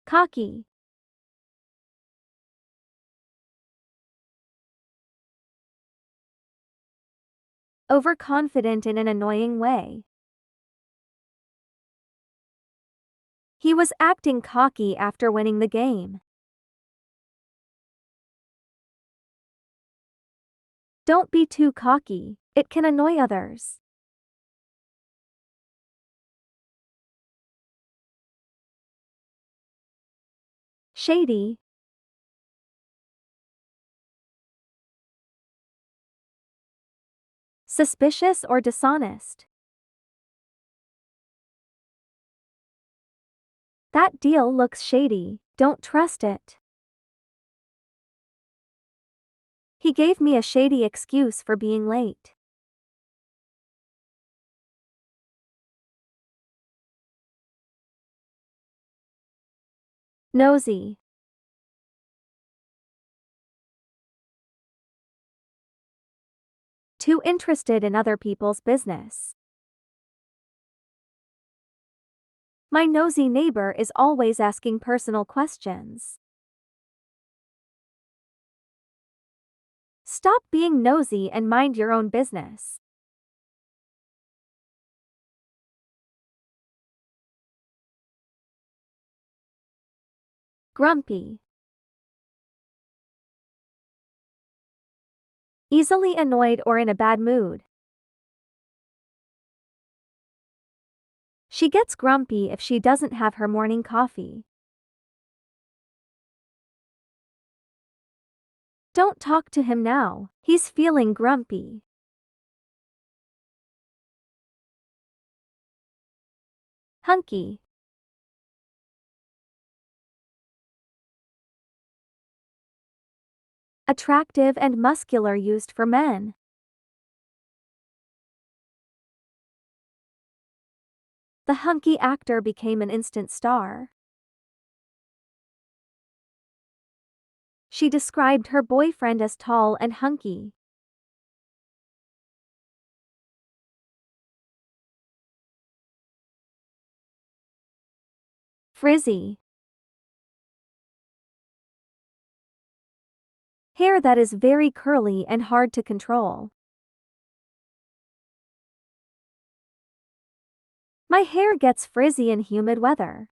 Cocky. Overconfident in an annoying way. He was acting cocky after winning the game. Don't be too cocky, it can annoy others. Shady. Suspicious or dishonest. That deal looks shady, don't trust it. He gave me a shady excuse for being late. Nosy. Too interested in other people's business. My nosy neighbor is always asking personal questions. Stop being nosy and mind your own business. Grumpy. Easily annoyed or in a bad mood. She gets grumpy if she doesn't have her morning coffee. Don't talk to him now, he's feeling grumpy. Hunky. Attractive and muscular, used for men. The hunky actor became an instant star. She described her boyfriend as tall and hunky. Frizzy. Hair that is very curly and hard to control. My hair gets frizzy in humid weather.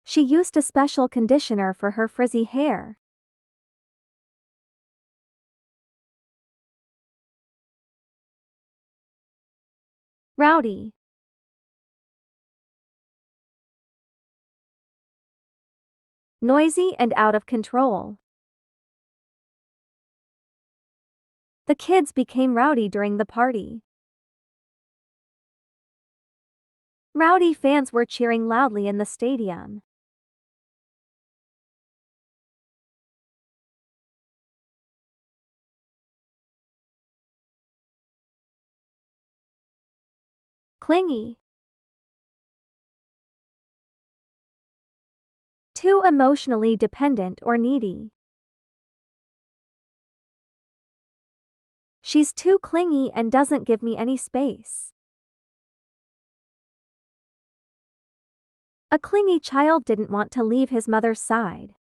She used a special conditioner for her frizzy hair. Rowdy. Noisy and out of control. The kids became rowdy during the party. Rowdy fans were cheering loudly in the stadium. Clingy. Too emotionally dependent or needy. She's too clingy and doesn't give me any space. A clingy child didn't want to leave his mother's side.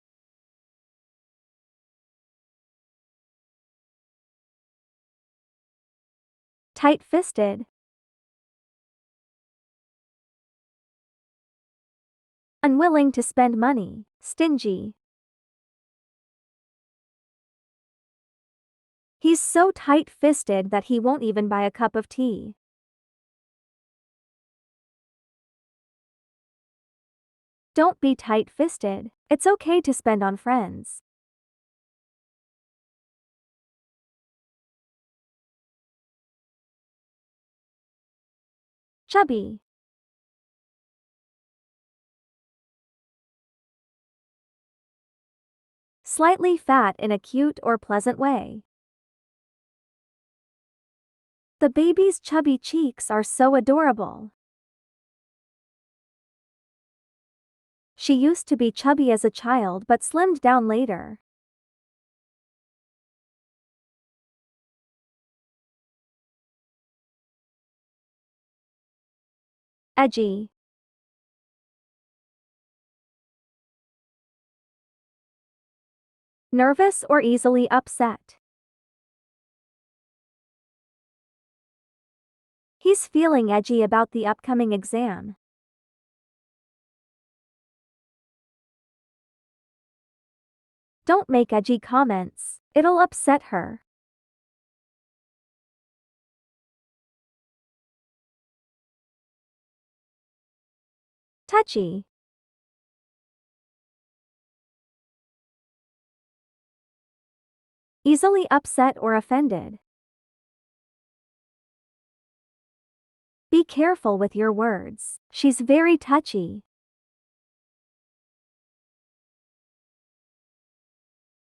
Tight-fisted. Unwilling to spend money, stingy. He's so tight-fisted that he won't even buy a cup of tea. Don't be tight-fisted, it's okay to spend on friends. Chubby. Slightly fat in a cute or pleasant way. The baby's chubby cheeks are so adorable. She used to be chubby as a child but slimmed down later. Edgy. Nervous or easily upset. He's feeling edgy about the upcoming exam. Don't make edgy comments, it'll upset her. Touchy. Easily upset or offended. Be careful with your words, she's very touchy.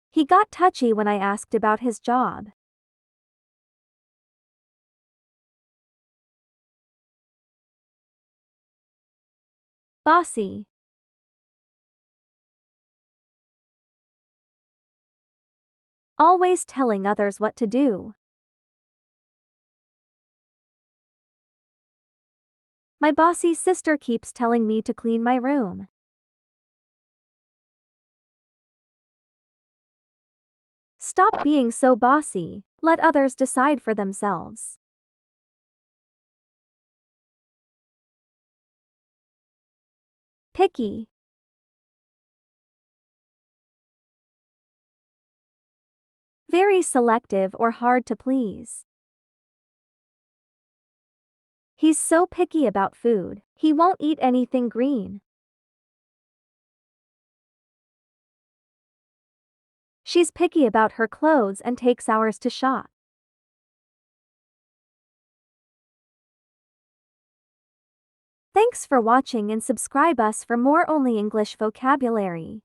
He got touchy when I asked about his job. Bossy. Always telling others what to do. My bossy sister keeps telling me to clean my room. Stop being so bossy, let others decide for themselves. Picky. Very selective or hard to please. He's so picky about food, he won't eat anything green. She's picky about her clothes and takes hours to shop. Thanks for watching and subscribe us for more only English vocabulary.